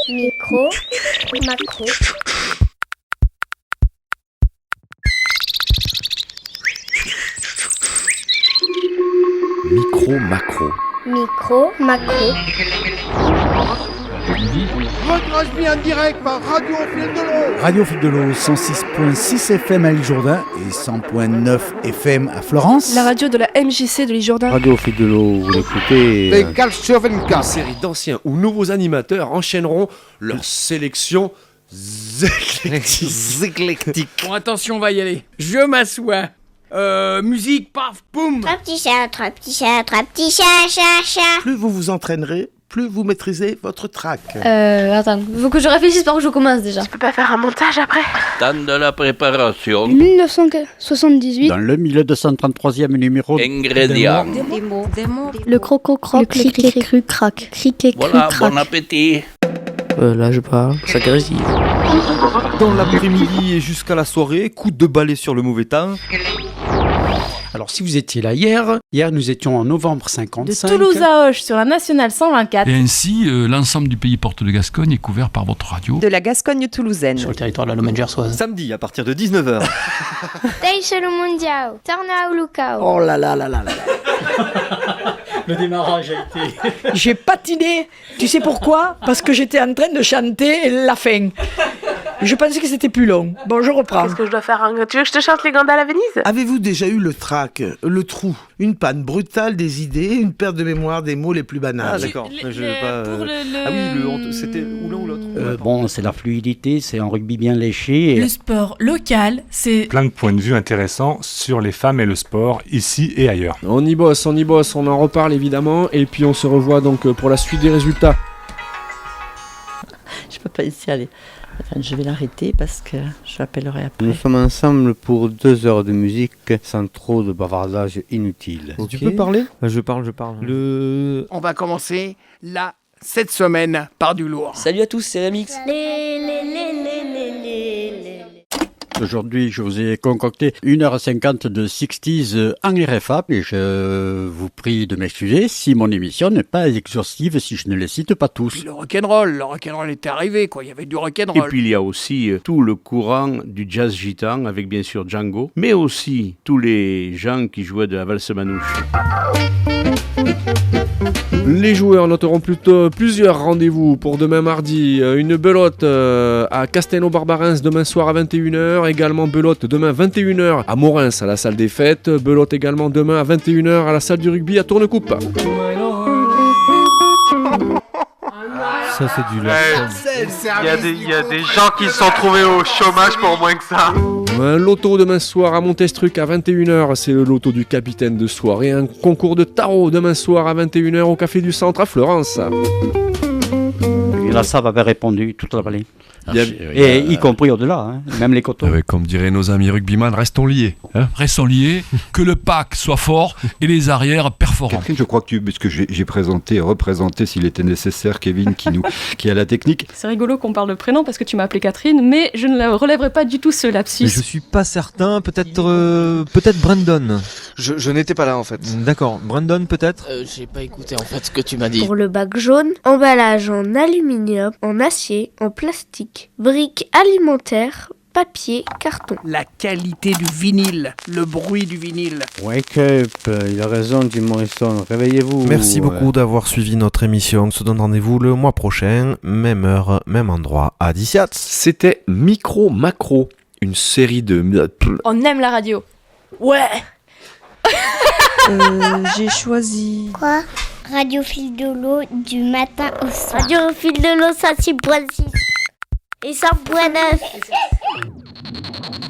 Micro, macro. Micro, macro. Micro, macro. Retransmis en direct par Radio Fil de l'Eau. Radio Fil de l'Eau, 106.6 FM à l'Isle-Jourdain et 100.9 FM à Florence. La radio de la MJC de l'Isle-Jourdain. Radio Fil de l'Eau, vous l'écoutez. Bécal sur 24. Une série d'anciens ou nouveaux animateurs enchaîneront leur sélection éclectique. Bon, attention, on va y aller. Je m'assois. Musique, paf, boum. Trois petits chats, trois petits chats, trois petits chats, chat, chat. Plus vous vous entraînerez, plus vous maîtrisez votre track. Attends, faut que je réfléchisse par où je commence déjà. Tu peux pas faire un montage après? Temps de la préparation. 1978. Dans le 1233e numéro. Ingrédients. Des mots. Le croco-croc, le criquet-cru-crac. Voilà, Criquet-cru-crac. bon appétit. Là, je parle. Ça grésille. Dans l'après-midi et jusqu'à la soirée, coup de balai sur le mauvais temps. Alors si vous étiez là hier nous étions en novembre 55. De Toulouse à Auch sur la nationale 124. Et ainsi, l'ensemble du pays Porte de Gascogne est couvert par votre radio. De la Gascogne toulousaine. Sur le territoire de la Lommane gersoise. Samedi à partir de 19h. Deixa le mundial. Torna au Lucao. Oh là là là là là. Le démarrage a été... J'ai patiné. Tu sais pourquoi? Parce que j'étais en train de chanter la fin. Je pensais que c'était plus long. Bon, je reprends. Qu'est-ce que je dois faire? Tu veux que je te chante les Gandales à Venise? Avez-vous déjà eu le trac, le trou, une panne brutale des idées, une perte de mémoire des mots les plus banals? Ah d'accord. Ah oui, c'était ou l'un ou l'autre. Bon, c'est la fluidité, c'est un rugby bien léché. Le sport local, c'est... Plein de points de vue intéressants sur les femmes et le sport, ici et ailleurs. On y bosse, on en reparle évidemment, et puis on se revoit donc pour la suite des résultats. Je peux pas y aller. Enfin, je vais l'arrêter parce que je l'appellerai après. Nous sommes ensemble pour 2 heures de musique sans trop de bavardage inutile. Okay. Tu peux parler? Je parle. On va commencer là, cette semaine, par du lourd. Salut à tous, c'est Remix. Aujourd'hui, je vous ai concocté 1h50 de 60s en RFA et je vous prie de m'excuser si mon émission n'est pas exhaustive, si je ne les cite pas tous. Le rock'n'roll était arrivé, quoi. Il y avait du rock'n'roll. Et puis il y a aussi tout le courant du jazz gitan avec bien sûr Django, mais aussi tous les gens qui jouaient de la valse manouche. Les joueurs noteront plutôt plusieurs rendez-vous pour demain mardi. Une belote à Castelnau-Barbarins demain soir à 21h. Également belote demain 21h à Morins à la salle des fêtes. Belote également demain à 21h à la salle du rugby à Tournecoupe. Ça c'est du lâche. Il y a des gens qui se sont trouvés au chômage pour moins que ça. Un loto demain soir à Montestruc à 21h, c'est le loto du capitaine de soirée. Un concours de tarot demain soir à 21h au Café du Centre à Florence. Et là, ça avait répondu toute la vallée. Et y compris au-delà, hein, même les coteaux. Comme diraient nos amis rugbyman, restons liés. Restons liés, que le pack soit fort et les arrières perforants. Catherine, je crois que parce que j'ai représenté s'il était nécessaire, Kevin qui a la technique. C'est rigolo qu'on parle de prénom parce que tu m'as appelé Catherine, mais je ne relèverai pas du tout ce lapsus. Mais je suis pas certain, peut-être Brandon. Je n'étais pas là en fait. D'accord, Brandon peut-être. J'ai pas écouté en fait ce que tu m'as dit. Pour le bac jaune, emballage en aluminium, en acier, en plastique, briques alimentaires, papier, carton. La qualité du vinyle, le bruit du vinyle. Wake up, il a raison Jim Morrison, réveillez-vous. Merci beaucoup d'avoir suivi notre émission. On se donne rendez-vous le mois prochain, même heure, même endroit, à Diciats. C'était Micro Macro, une série de... On aime la radio. Ouais. J'ai choisi... Quoi? Radio Fil de l'Eau du matin au soir. Radio Fil de l'Eau, ça 6.6 et 100.9.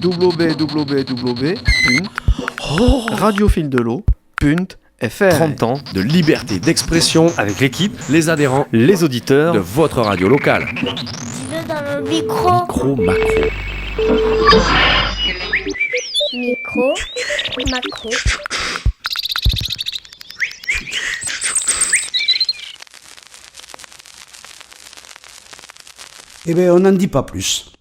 www.radiofildelot.fr 30 ans de liberté d'expression avec l'équipe, les adhérents, Les auditeurs de votre radio locale. Dis-le dans le micro. Micro Macro. Micro, macro. Eh bien, on n'en dit pas plus.